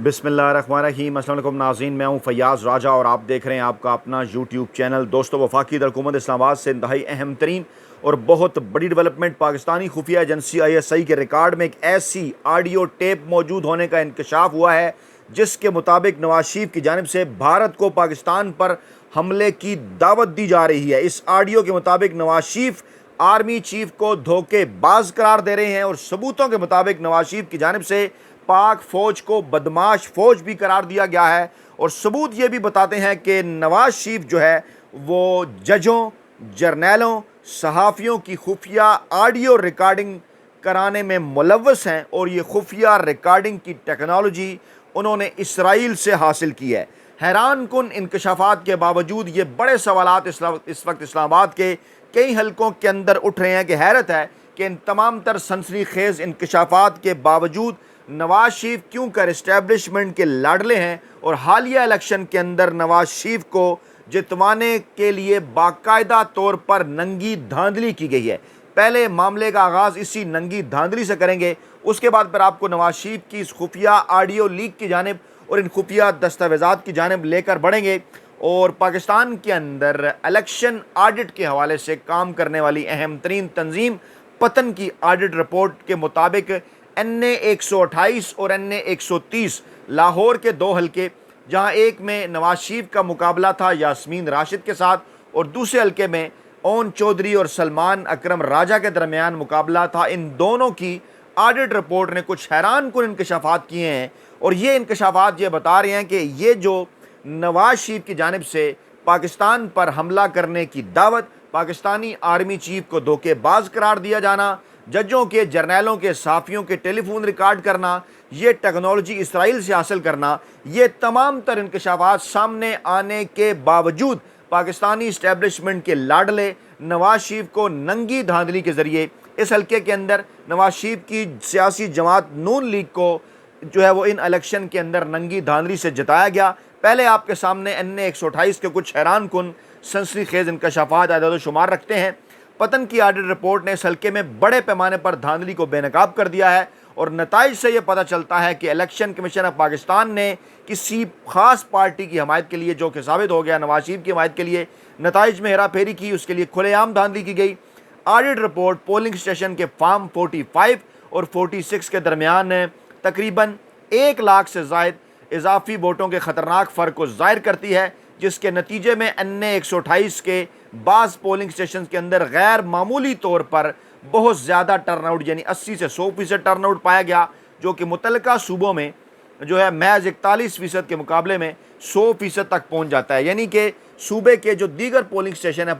बिस्मिल्लाहिर्रहमानिर्रहीम। अस्सलाम वालेकुम नाज़रीन, मैं हूं फैयाज़ राजा और आप देख रहे हैं आपका अपना यूट्यूब चैनल। दोस्तों, वफाकी हुकूमत इस्लामाबाद से इंतहाई अहम तरीन और बहुत बड़ी डेवलपमेंट, पाकिस्तानी खुफिया एजेंसी ISI के रिकॉर्ड में एक ऐसी ऑडियो टेप मौजूद होने का इंकशाफ हुआ है जिसके मुताबिक नवाज शरीफ की जानिब से भारत को पाकिस्तान पर हमले की दावत दी जा रही है। इस ऑडियो के मुताबिक नवाज शरीफ आर्मी चीफ को धोखेबाज करार दे रहे हैं और सबूतों के मुताबिक नवाज शरीफ की जानिब से पाक फौज को बदमाश फौज भी करार दिया गया है। और सबूत ये भी बताते हैं कि नवाज शरीफ जो है वो जजों, जर्नैलों, सहाफ़ियों की खुफिया ऑडियो रिकॉर्डिंग कराने में मुलव्वस हैं और ये खुफिया रिकॉर्डिंग की टेक्नोलॉजी उन्होंने इसराइल से हासिल की है। हैरान कुन इंकशाफात के बावजूद ये बड़े सवालात इस वक्त इस्लामाबाद के कई हलकों के अंदर उठ रहे हैं कि हैरत है कि इन तमाम तर सनसनीखेज़ इंकशाफात के बावजूद नवाज शरीफ क्यों कर इस्टेब्लिशमेंट के लाडले हैं और हालिया इलेक्शन के अंदर नवाज शरीफ को जितवाने के लिए बाकायदा तौर पर नंगी धांधली की गई है। पहले मामले का आगाज़ इसी नंगी धांधली से करेंगे, उसके बाद फिर आपको नवाज शरीफ की इस खुफिया ऑडियो लीक की जानिब और इन खुफिया दस्तावेज़ात की जानिब लेकर बढ़ेंगे। और पाकिस्तान के अंदर इलेक्शन ऑडिट के हवाले से काम करने वाली अहम तरीन तंजीम पतन की ऑडिट रिपोर्ट के मुताबिक NA 128 और NA 130 लाहौर के दो हलके, जहां एक में नवाज शरीफ का मुकाबला था यास्मीन राशिद के साथ और दूसरे हलके में ओन चौधरी और सलमान अकरम राजा के दरमियान मुकाबला था, इन दोनों की ऑडिट रिपोर्ट ने कुछ हैरान कुन इंकशाफात किए हैं। और ये इंकशाफात ये बता रहे हैं कि ये जो नवाज शरीफ की जानिब से पाकिस्तान पर हमला करने की दावत, पाकिस्तानी आर्मी चीफ को धोखेबाज करार दिया जाना, जजों के, जर्नैलों के, सहाफ़ियों के टेलीफोन रिकॉर्ड करना, ये टेक्नोलॉजी इसराइल से हासिल करना, ये तमाम तर इंकशाफात सामने आने के बावजूद पाकिस्तानी इस्टेब्लिशमेंट के लाडले नवाज शरीफ को नंगी धांधली के ज़रिए इस हल्के के अंदर नवाज शरीफ की सियासी जमात नून लीग को जो है वो इन इलेक्शन के अंदर नंगी धांधली से जिताया गया। पहले आपके सामने NA 128 के कुछ हैरान कुन सनसनीखेज़ इंकशाफात आदाद शुमार रखते हैं। पतन की ऑडिट रिपोर्ट ने इस हल्के में बड़े पैमाने पर धांधली को बेनकाब कर दिया है और नताइज से यह पता चलता है कि इलेक्शन कमीशन ऑफ पाकिस्तान ने किसी खास पार्टी की हमायत के लिए, जो कि साबित हो गया नवाज शरीफ की हमायत के लिए, नताइज में हेरा फेरी की, उसके लिए खुलेआम धांधली की गई। ऑडिट रिपोर्ट पोलिंग स्टेशन के फार्म 45 और 46 के दरमियान तकरीबन 1 लाख से ज़ायद इजाफी वोटों के ख़तरनाक फ़र्क को ज़ाहिर करती है, जिसके नतीजे में NA 128 के बाज़ पोलिंग स्टेशन के अंदर गैर मामूली तौर पर बहुत ज़्यादा टर्नआउट यानी 80 से 100% टर्नआउट पाया गया, जो कि मुतल्लिका सूबों में जो है महज 41% के मुकाबले में 100% तक पहुंच जाता है। यानी कि सूबे के जो दीगर पोलिंग स्टेशन है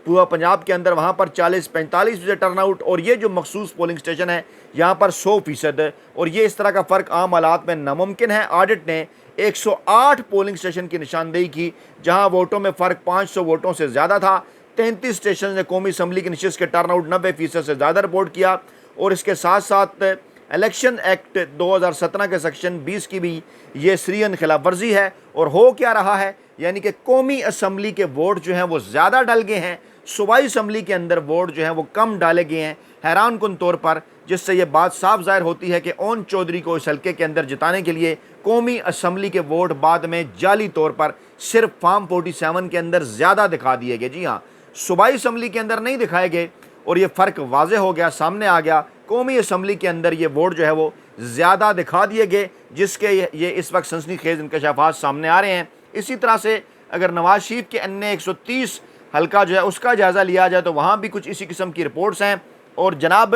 पूरा पंजाब के अंदर, वहाँ पर 40-45% टर्नआउट और ये जो मखसूस पोलिंग स्टेशन है यहाँ पर 100%। और ये इस तरह का फ़र्क आम हालात में नामुमकिन है। ऑडिट ने 108 पोलिंग स्टेशन की निशानदेही की जहां वोटों में फ़र्क 500 वोटों से ज़्यादा था। 33 स्टेशन ने कौमी असम्बली की नशिस्त के टर्नआउट 90% से ज़्यादा रिपोर्ट किया। और इसके साथ साथ इलेक्शन एक्ट 2017 के सेक्शन 20 की भी ये सरीहन खिलाफ वर्जी है। और हो क्या रहा है, यानी कि कौमी असम्बली के वोट जो हैं वो ज़्यादा डल गए हैं, सूबाई असम्बली के अंदर वोट जो हैं वो कम डाले गए हैं हैरान कुन तौर पर, जिससे ये बात साफ ज़ाहिर होती है कि ओन चौधरी को इस हल्के के अंदर जिताने के लिए कौमी असम्बली के वोट बाद में जाली तौर पर सिर्फ फार्म 47 के अंदर ज़्यादा दिखा दिए गए। जी हाँ, सूबाई असम्बली के अंदर नहीं दिखाए गए और ये फ़र्क वाज़े हो गया, सामने आ गया। कौमी असम्बली के अंदर ये वोट जो है वो ज़्यादा दिखा दिए गए, जिसके ये इस वक्त सनसनीखेज़ इंकशाफात सामने आ रहे हैं। इसी तरह से अगर नवाज शरीफ के NA 130 हल्का जो है उसका जायज़ा लिया जाए तो वहाँ भी कुछ इसी किस्म की रिपोर्ट्स हैं। और जनाब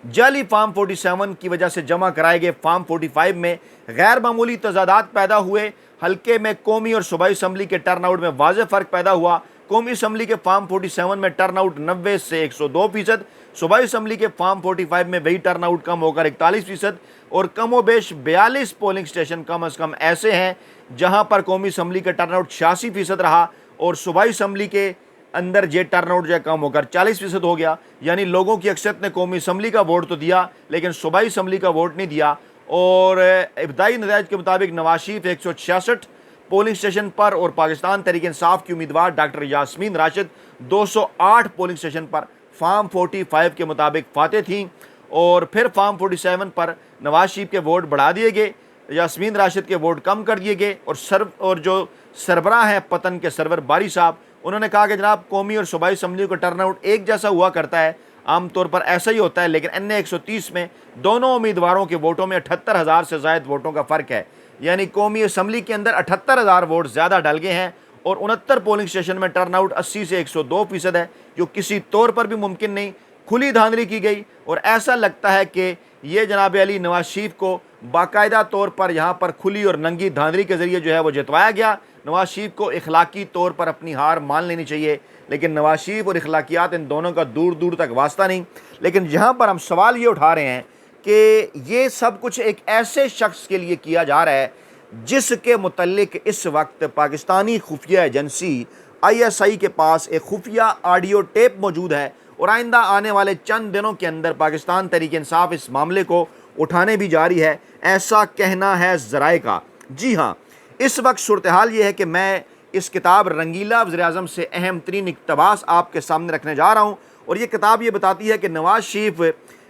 जाली फार्म 47 की वजह से जमा कराए गए फार्म 45 में गैर मामूली तजादात पैदा हुए। हल्के में कौमी और सूबाई असम्बली के टर्नआउट में वाज़ेह फ़र्क पैदा हुआ। कौमी असम्बली के फार्म 47 में टर्नआउट 90 से 102%, सूबाई असम्बली के फार्म 45 में वही टर्नआउट कम होकर 41%। और कमोबेश 42 पोलिंग स्टेशन कम अज़ कम ऐसे हैं जहाँ पर कौमी असम्बली का टर्नआउट 86% रहा और सूबाई असम्बली के अंदर ये टर्नआउट जो है कम होकर 40% हो गया। यानी लोगों की अक्सरियत ने कौमी असम्बली का वोट तो दिया लेकिन सूबाई असम्बली का वोट नहीं दिया। और इब्तदाई नतीजे के मुताबिक नवाज शरीफ 166 पोलिंग स्टेशन पर और पाकिस्तान तहरीक इंसाफ की उम्मीदवार doctor Yasmin Rashid 208 polling station पर फार्म 45 के मुताबिक फाते थीं। और फिर फार्म 47 पर नवाज शरीफ के वोट बढ़ा दिए गए यास्मीन राशिद के वोट कम कर दिए गए और जो सरबराह हैं पतन के सरवर बारी साहब, उन्होंने कहा कि जनाब कौमी और सूबाई असम्बली का टर्नआउट एक जैसा हुआ करता है, आमतौर पर ऐसा ही होता है, लेकिन NA 130 में दोनों उम्मीदवारों के वोटों में 78,000 से ज़ायद वोटों का फ़र्क है। यानी कौमी असम्बली के अंदर 78,000 वोट ज़्यादा डल गए हैं और 69 पोलिंग स्टेशन में टर्नआउट 80 से 102% है, जो किसी तौर पर भी मुमकिन नहीं। खुली धांधली की गई और ऐसा लगता है कि ये जनाब अली नवाज शरीफ को बाकायदा तौर पर यहाँ पर खुली और नंगी धांधली के ज़रिए जो है वो जितवाया गया। नवाज शरीफ को इखलाकी तौर पर अपनी हार मान लेनी चाहिए, लेकिन नवाज शरीफ और इखलाकियात इन दोनों का दूर दूर तक वास्ता नहीं। लेकिन यहाँ पर हम सवाल ये उठा रहे हैं कि ये सब कुछ एक ऐसे शख्स के लिए किया जा रहा है जिसके मुतल्लिक इस वक्त पाकिस्तानी खुफिया एजेंसी ISI के पास एक खुफिया ऑडियो टेप मौजूद है और आइंदा आने वाले चंद दिनों के अंदर पाकिस्तान तहरीक इंसाफ इस मामले को उठाने भी जा रही है, ऐसा कहना है ज़राए का। जी हाँ, इस वक्त सूरत हाल ये है कि मैं इस किताब रंगीला वज़ीर-ए-आज़म से अहम तरीन इक़्तिबास आपके सामने रखने जा रहा हूँ और ये किताब ये बताती है कि नवाज शरीफ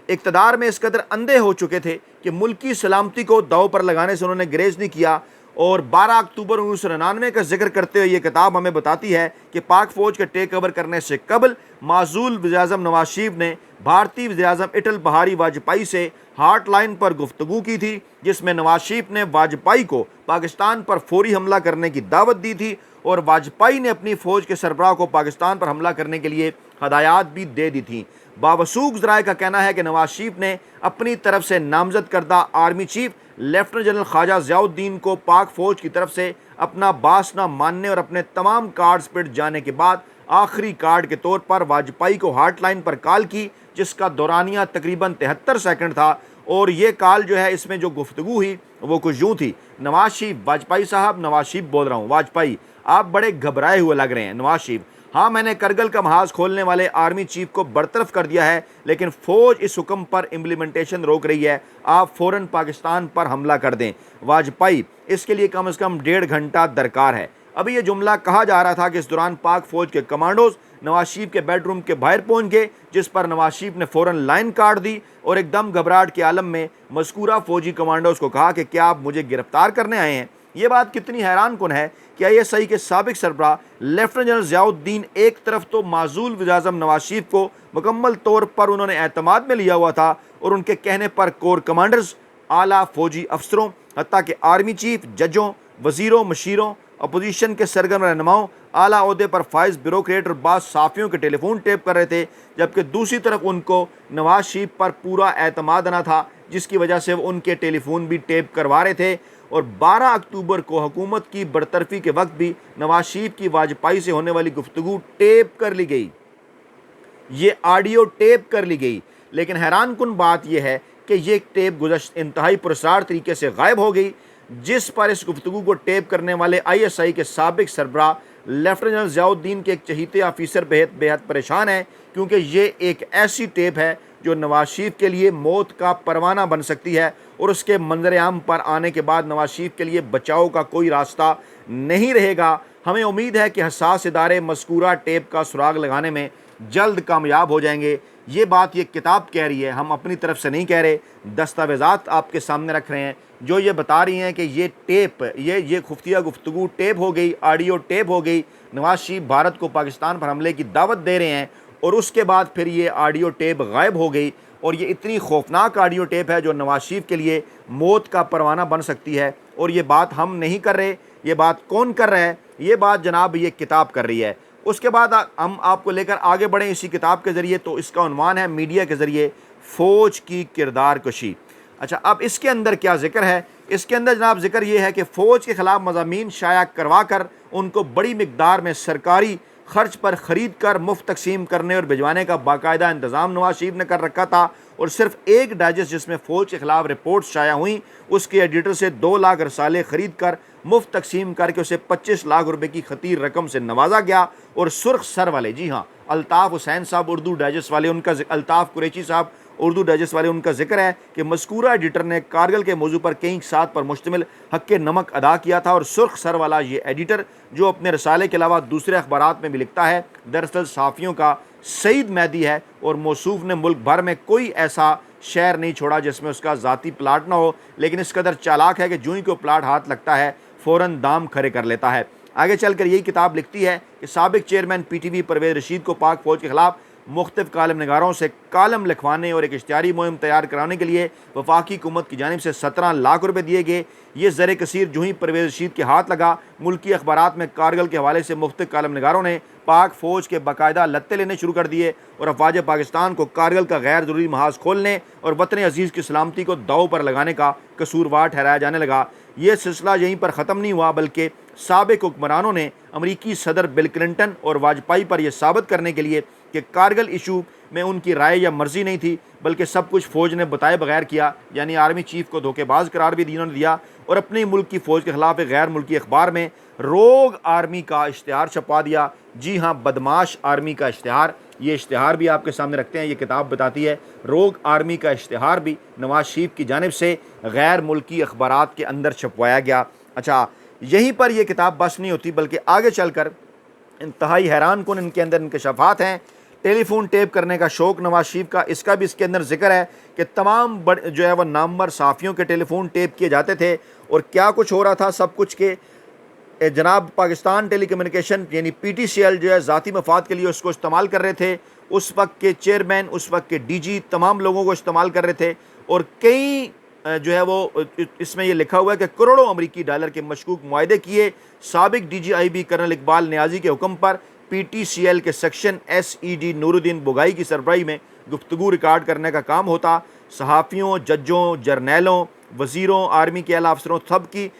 इक़्तिदार में इस कदर अंधे हो चुके थे कि मुल्की सलामती को दाव पर लगाने से उन्होंने ग्रेज़ नहीं किया। और 12 अक्टूबर 1999 का जिक्र करते हुए ये किताब हमें बताती है कि पाक फ़ौज के टेक ओवर करने से कबल माज़ूल वज़ीर-ए-आज़म नवाज शरीफ ने भारतीय वज़ीर-ए-आज़म अटल बिहारी वाजपेयी से हार्ट लाइन पर गुफ्तगू की थी, जिसमें नवाज शरीफ ने वाजपेयी को पाकिस्तान पर फौरी हमला करने की दावत दी थी और वाजपेयी ने अपनी फ़ौज के सरबराह को पाकिस्तान पर हमला करने के लिए हदायत भी दे दी थी। बावसूख ज़राए का कहना है कि नवाज शरीफ ने अपनी तरफ से नामजद करदा army chief lieutenant general Khawaja Ziauddin को पाक फ़ौज की तरफ से अपना बास न मानने और अपने तमाम कार्ड्स पिट जाने के बाद आखिरी कार्ड के तौर पर वाजपेयी को हार्ट लाइन पर कॉल की, जिसका दौरानिया तकरीबन 73 सेकंड था। और ये कॉल जो है, इसमें जो गुफ्तगू हुई वो कुछ यूँ थी: नवाज शरीफ, वाजपेयी साहब, नवाज शरीफ बोल रहा हूँ, वाजपेयी आप बड़े घबराए हुए लग रहे हैं। नवाज शरीफ: हाँ, मैंने करगिल का महाज खोलने वाले आर्मी चीफ को बरतरफ कर दिया है, लेकिन फ़ौज इस हुक्म पर इम्प्लीमेंटेशन रोक रही है, आप फ़ौरन पाकिस्तान पर हमला कर दें। वाजपेयी: इसके लिए कम से कम 1.5 घंटा दरकार है। अभी ये जुमला कहा जा रहा था कि इस दौरान पाक फ़ौज के कमांडोज नवाज शरीफ के बेडरूम के बाहर पहुंच गए, जिस पर नवाज शरीफ ने फ़ौरन लाइन काट दी और एकदम घबराहट के आलम में मज़कूरा फ़ौजी कमांडोज को कहा कि क्या आप मुझे गिरफ्तार करने आए हैं। ये बात कितनी हैरान कुन है कि ISI के साबिक सरबराह लेफ्टिनेंट जनरल ज़ियाउद्दीन एक तरफ तो माज़ूल वज़ीर-ए-आज़म नवाज शरीफ को मुकम्मल तौर पर उन्होंने एतमाद में लिया हुआ था और उनके कहने पर कोर कमांडर्स, आला फ़ौजी अफसरों, हत्ता कि आर्मी चीफ, जजों, वज़ीरों, मशीरों, अपोजिशन के सरगर्म रहनुमाओं, आला ओहदे पर फाइज ब्यूरोक्रेट और बाज़ साफ़ियों के टेलीफोन टेप कर रहे थे, जबकि दूसरी तरफ उनको नवाज शरीफ पर पूरा एतमाद ना था, जिसकी वजह से वो उनके टेलीफोन भी टेप करवा रहे थे। और 12 अक्टूबर को हुकूमत की बरतरफी के वक्त भी नवाज शरीफ की वाजपेयी से होने वाली गुफ्तगू टेप कर ली गई, ये ऑडियो टेप कर ली गई। लेकिन हैरान कुन बात यह है कि ये टेप गुज़श्ता इंतहाई पुरस्कार तरीके से गायब हो गई, जिस पर इस गुफ्तगू को टेप करने वाले ISI के साबिक सरबराह लेफ्टिनेंट जनरल ज़ियाउद्दीन के एक चहीते ऑफिसर बेहद परेशान हैं, क्योंकि ये एक ऐसी टेप है जो नवाज शरीफ के लिए मौत का परवाना बन सकती है और उसके मंजर आम पर आने के बाद नवाज शरीफ के लिए बचाव का कोई रास्ता नहीं रहेगा। हमें उम्मीद है कि हसास इदारे मज़कूरा टेप का सुराग लगाने में जल्द कामयाब हो जाएंगे। ये बात ये किताब कह रही है, हम अपनी तरफ से नहीं कह रहे। दस्तावेज़ात आपके सामने रख रहे हैं जो ये बता रही हैं कि ये टेप, ये खुफिया गुफ्तगू टेप हो गई, ऑडियो टेप हो गई। नवाज शरीफ भारत को पाकिस्तान पर हमले की दावत दे रहे हैं और उसके बाद फिर ये ऑडियो टेप गायब हो गई और ये इतनी खौफनाक ऑडियो टेप है जो नवाज शरीफ के लिए मौत का परवाना बन सकती है। और ये बात हम नहीं कर रहे, ये बात कौन कर रहा है? ये बात जनाब ये किताब कर रही है। उसके बाद हम आपको लेकर आगे बढ़ें इसी किताब के ज़रिए। तो इसका उन्वान है मीडिया के ज़रिए फ़ौज की किरदार कशी। अच्छा, अब इसके अंदर क्या ज़िक्र है? इसके अंदर जनाब ज़िक्र ये है कि फ़ौज के ख़िलाफ़ मज़ामीन शाया करवा कर उनको बड़ी मिकदार में सरकारी खर्च पर ख़रीद कर मुफ्त तकसीम करने और भिजवाने का बाकायदा इंतज़ाम नवाज शरीफ ने कर रखा था। और सिर्फ एक डाइजेस्ट जिसमें फ़ौज के ख़िलाफ़ रिपोर्ट शाया हुई, उसके एडिटर से 2 लाख रसाले ख़रीद कर मुफ्त तकसीम करके उसे 25 लाख रुपए की खतीर रकम से नवाजा गया। और सुर्ख सर वाले, जी हाँ, अल्ताफ़ हुसैन साहब उर्दू डाइजेस्ट वाले, उनका अल्ताफ़ कुरैशी साहब, उर्दू डाइजेस्ट वाले उनका जिक्र है कि मज़कूरा एडिटर ने कारगिल के मौजू पर कई सात पर मुश्तमिल हक़ नमक अदा किया था और सुर्ख सर वाला ये एडिटर जो अपने रसाले के अलावा दूसरे अखबारात में भी लिखता है, दरअसल सहाफ़ियों का सईद मैदी है और मौसूफ ने मुल्क भर में कोई ऐसा शहर नहीं छोड़ा जिसमें उसका ज़ाती प्लाट ना हो, लेकिन इस कदर चालाक है कि जो ही को प्लाट हाथ लगता है फ़ौरन दाम खड़े कर लेता है। आगे चलकर यही किताब लिखती है कि साबिक चेयरमैन PTV परवेज़ रशीद को पाक फ़ौज के ख़िलाफ़ मुख्तलिफ कालम नगारों से कालम लिखवाने और एक इश्तिहारी मुहिम तैयार कराने के लिए वफाकी हुकूमत की जानिब से 17 लाख रुपये दिए गए। ये ज़र कसीर जो ही परवेज़ रशीद के हाथ लगा, मुल्की अखबारात में कारगिल के हवाले से मुख्तलिफ कालम नगारों ने पाक फ़ौज के बाकायदा लत्ते लेने शुरू कर दिए और अफवाज पाकिस्तान को कारगिल का गैर ज़रूरी महाज खोलने और वतन अजीज़ की सलामती को दाव पर लगाने का कसूरवार ठहराया जाने लगा। ये सिलसिला यहीं पर ख़त्म नहीं हुआ, बल्कि साबिक हुक्मरानों ने अमरीकी सदर बिल क्लिंटन और वाजपेयी पर यह साबित करने के लिए कि कारगिल इशू में उनकी राय या मर्जी नहीं थी, बल्कि सब कुछ फ़ौज ने बताए बगैर किया, यानी आर्मी चीफ को धोखेबाज करार भी इन्होंने दिया और अपने मुल्क की फ़ौज के ख़िलाफ़ एक गैर मुल्की अखबार में रोग आर्मी का इश्तिहार छपवा दिया। जी हाँ, बदमाश आर्मी का इश्तिहार। ये इश्तिहार भी आपके सामने रखते हैं। ये किताब बताती है रोग आर्मी का इश्तिहार भी नवाज शरीफ की जानिब से गैर मुल्की अखबारात के अंदर छपवाया गया। अच्छा, यहीं पर यह किताब बस नहीं होती, बल्कि आगे चलकर इंतहाई हैरान कन इनके अंदर इंकशाफात हैं। टेलीफोन टेप करने का शौक़ नवाज शरीफ का, इसका भी इसके अंदर जिक्र है कि तमाम जो है वह नामवर सहाफ़ियों के टेलीफोन टेप किए जाते थे और क्या कुछ हो रहा था सब कुछ के जनाब पाकिस्तान टेलीकम्युनिकेशन यानी PTCL जो है ज़ाती मफाद के लिए उसको इस्तेमाल कर रहे थे। उस वक्त के चेयरमैन, उस वक्त के DG तमाम लोगों को इस्तेमाल कर रहे थे और कई जो है वो इसमें यह लिखा हुआ है कि करोड़ों अमरीकी डॉलर के मशकूक मुआहदे किए। साबिक DGIB कर्नल इकबाल नियाजी के हुक्म पर PTCL के सेक्शन SED नूरुद्दीन बुगाई की सरबराही में गुफ्तगू रिकॉर्ड करने का काम होता। सहाफ़ियों, जजों, जर्नैलों, वज़ीरों, आर्मी के आला अफसरों सब की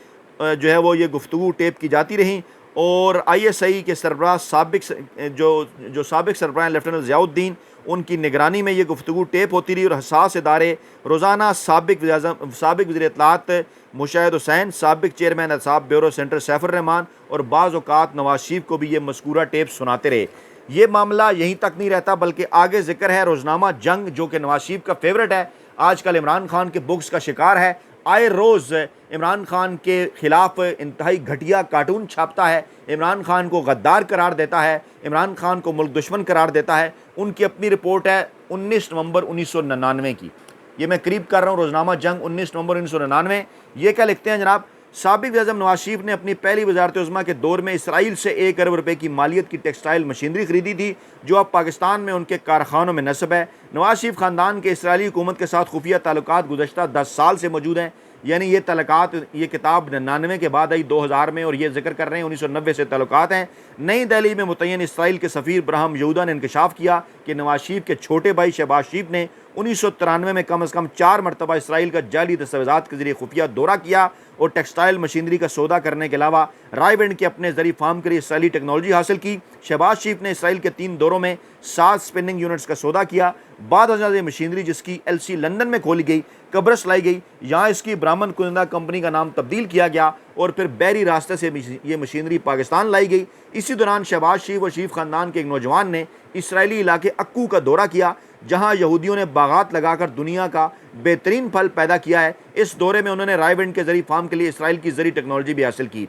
जो है वो ये गुफ्तगू टेप की जाती रहीं और ISI के सरबराह साबिक सरबराह लेफ्टिनेंट ज़ियाउद्दीन उनकी निगरानी में ये गुफ्तगू टेप होती रही और हसास इदारे रोज़ाना साबिक वज़ीर इत्तलाआत मुशाहिद हुसैन, साबिक chairman Ehtesab bureau senator Saifur Rahman और बाज़ औक़ात नवाज शरीफ को भी ये मज़कूरा टेप सुनाते रहे। ये मामला यहीं तक नहीं रहता, बल्कि आगे जिक्र है रोज़नामा जंग जो कि नवाज शरीफ का फेवरेट है, आजकल इमरान खान के बुक्स का शिकार है। आए रोज़ इमरान खान के ख़िलाफ़ इंतहाई घटिया कार्टून छापता है, इमरान खान को गद्दार करार देता है, इमरान खान को मुल्क दुश्मन करार देता है। उनकी अपनी रिपोर्ट है 19 नवंबर 1999 की, ये मैं करीब कर रहा हूँ, रोज़नामा जंग 19 नवंबर 1999। ये क्या लिखते हैं जनाब, साबिक़ वज़ीर-ए-आज़म नवाज शरीफ ने अपनी पहली वज़ारत-ए-उज़्मा के दौर में इसराइल से 1 अरब रुपए की मालियत की टेक्सटाइल मशीनरी खरीदी थी जो अब पाकिस्तान में उनके कारखानों में नस्ब है। नवाज शरीफ ख़ानदान के इसराइली हुकूमत के साथ खुफिया ताल्लुकात गुज़श्ता 10 साल से मौजूद हैं, यानी ये ताल्लुकात, ये किताब 99 के बाद आई 2000 में और ये जिक्र कर रहे हैं 1990 से ताल्लुकात हैं। नई दिल्ली में मुतय्यन इसराइल के सफ़ीर ब्राहम यहूदा ने इंकशाफ किया कि नवाज शरीफ के छोटे भाई शहबाज शरीफ ने 1993 में कम से कम 4 मरतबा इसराइल का जाली दस्तावेज़ात के जरिए खुफिया दौरा किया और टेक्सटाइल मशीनरी का सौदा करने के अलावा रायविंड के अपने जरिए फार्म के लिए इसराइली टेक्नोलॉजी हासिल की। शहबाज शरीफ ने इसराइल के 3 दौरों में 7 स्पिनिंग यूनिट्स का सौदा किया। बाद हजार मशीनरी जिसकी LC लंदन में खोली गई, कब्रस लाई गई, यहाँ इसकी ब्राह्मण कुनिंदा कंपनी का नाम तब्दील किया गया और फिर बहरी रास्ते से ये मशीनरी पाकिस्तान लाई गई। इसी दौरान शहबाज शरीफ और शरीफ ख़ानदान के एक नौजवान ने इसराइली इलाके अक्कू का दौरा किया जहाँ यहूदियों ने बागात लगाकर दुनिया का बेहतरीन फल पैदा किया है। इस दौरे में उन्होंने रायविंड के जरिए फार्म के लिए इसराइल की जरिए टेक्नोलॉजी भी हासिल की।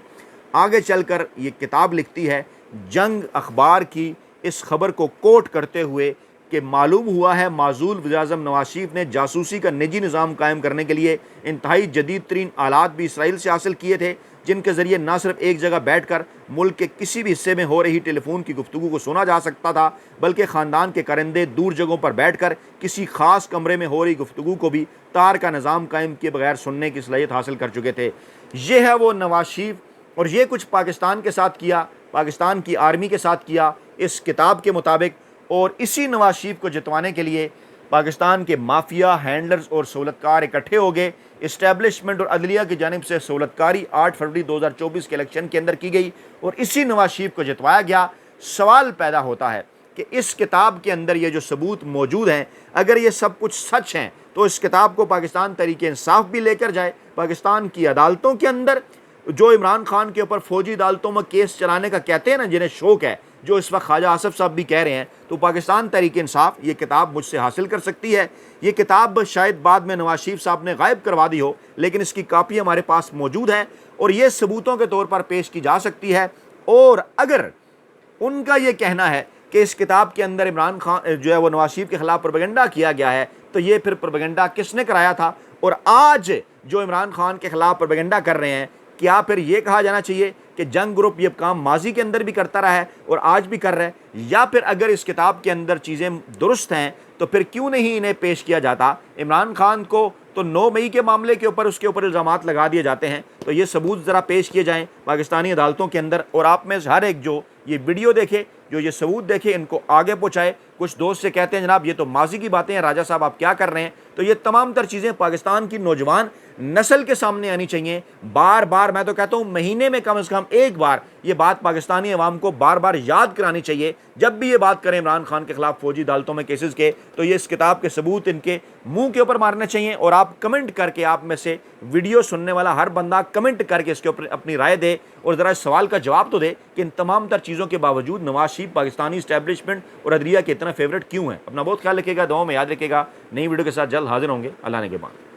आगे चलकर ये किताब लिखती है जंग अखबार की इस खबर को कोट करते हुए कि मालूम हुआ है माजूल वज़ीर-ए-आज़म नवाज शरीफ ने जासूसी का निजी निज़ाम कायम करने के लिए इंतहाई जदीद तरीन आलात भी इसराइल से हासिल किए थे, जिनके ज़रिए न सिर्फ एक जगह बैठ कर मुल्क के किसी भी हिस्से में हो रही टेलीफोन की गुफ्तगू को सुना जा सकता था, बल्कि ख़ानदान के कारिंदे दूर जगहों पर बैठ कर किसी ख़ास कमरे में हो रही गुफ्तगू को भी तार का निज़ाम कायम किए बगैर सुनने की सलाहियत हासिल कर चुके थे। ये है वो नवाज शरीफ और ये कुछ पाकिस्तान के साथ किया, पाकिस्तान की आर्मी के साथ किया इस किताब के मुताबिक। और इसी नवाज शरीफ को जितवाने के लिए पाकिस्तान के माफिया, हैंडलर्स और सहूलतकार इकट्ठे हो गए। इस्टेब्लिशमेंट और अदलिया की जानिब से सहूलतकारी 8 फरवरी 2024 के इलेक्शन के अंदर की गई और इसी नवाज शरीफ को जितवाया गया। सवाल पैदा होता है कि इस किताब के अंदर ये जो सबूत मौजूद हैं, अगर ये सब कुछ सच हैं तो इस किताब को पाकिस्तान तहरीक-ए-इंसाफ भी लेकर जाए, पाकिस्तान की अदालतों के अंदर जो इमरान खान के ऊपर फ़ौजी अदालतों में केस चलाने का कहते हैं ना, जिन्हें शौक़ है, जो इस वक्त ख्वाजा आसफ साहब भी कह रहे हैं, तो पाकिस्तान तहरीक इंसाफ ये किताब मुझसे हासिल कर सकती है। ये किताब शायद बाद में नवाज शरीफ साहब ने गायब करवा दी हो, लेकिन इसकी कापी हमारे पास मौजूद है और ये सबूतों के तौर पर पेश की जा सकती है। और अगर उनका ये कहना है कि इस किताब के अंदर इमरान खान जो है वो नवाज शरीफ के खिलाफ प्रोपेगेंडा किया गया है, तो ये फिर प्रोपेगेंडा किसने कराया था? और आज जो इमरान खान के खिलाफ प्रोपेगेंडा कर रहे हैं, क्या फिर ये कहा जाना चाहिए कि जंग ग्रुप ये काम माजी के अंदर भी करता रहा है और आज भी कर रहा है? या फिर अगर इस किताब के अंदर चीज़ें दुरुस्त हैं तो फिर क्यों नहीं इन्हें पेश किया जाता? इमरान खान को तो 9 मई के मामले के ऊपर उसके ऊपर इल्ज़ामात लगा दिए जाते हैं, तो ये सबूत ज़रा पेश किए जाएं पाकिस्तानी अदालतों के अंदर। और आप में से हर एक जो ये वीडियो देखे, जो ये सबूत देखे, इनको आगे पहुँचाए। कुछ दोस्त से कहते हैं जनाब ये तो माजी की बातें हैं, राजा साहब आप क्या कर रहे हैं? तो ये तमाम तर चीज़ें पाकिस्तान की नौजवान नस्ल के सामने आनी चाहिए। बार बार मैं तो कहता हूँ महीने में कम से कम एक बार ये बात पाकिस्तानी अवाम को बार बार याद करानी चाहिए। जब भी ये बात करें इमरान खान के खिलाफ फौजी अदालतों में केसेस के, तो ये इस किताब के सबूत इनके मुंह के ऊपर मारने चाहिए। और आप कमेंट करके, आप में से वीडियो सुनने वाला हर बंदा कमेंट करके इसके ऊपर अपनी राय दे और ज़रा इस सवाल का जवाब तो दे कि इन तमाम तर चीज़ों के बावजूद नवाज शरीफ पाकिस्तानी इस्टेब्लिशमेंट और अदलिया के इतना फेवरेट क्यों है। अपना बहुत ख्याल रखिएगा, दुआओं में याद रखिएगा। नई वीडियो के साथ जल्द हाजिर होंगे। अल्लाह ने के बाद।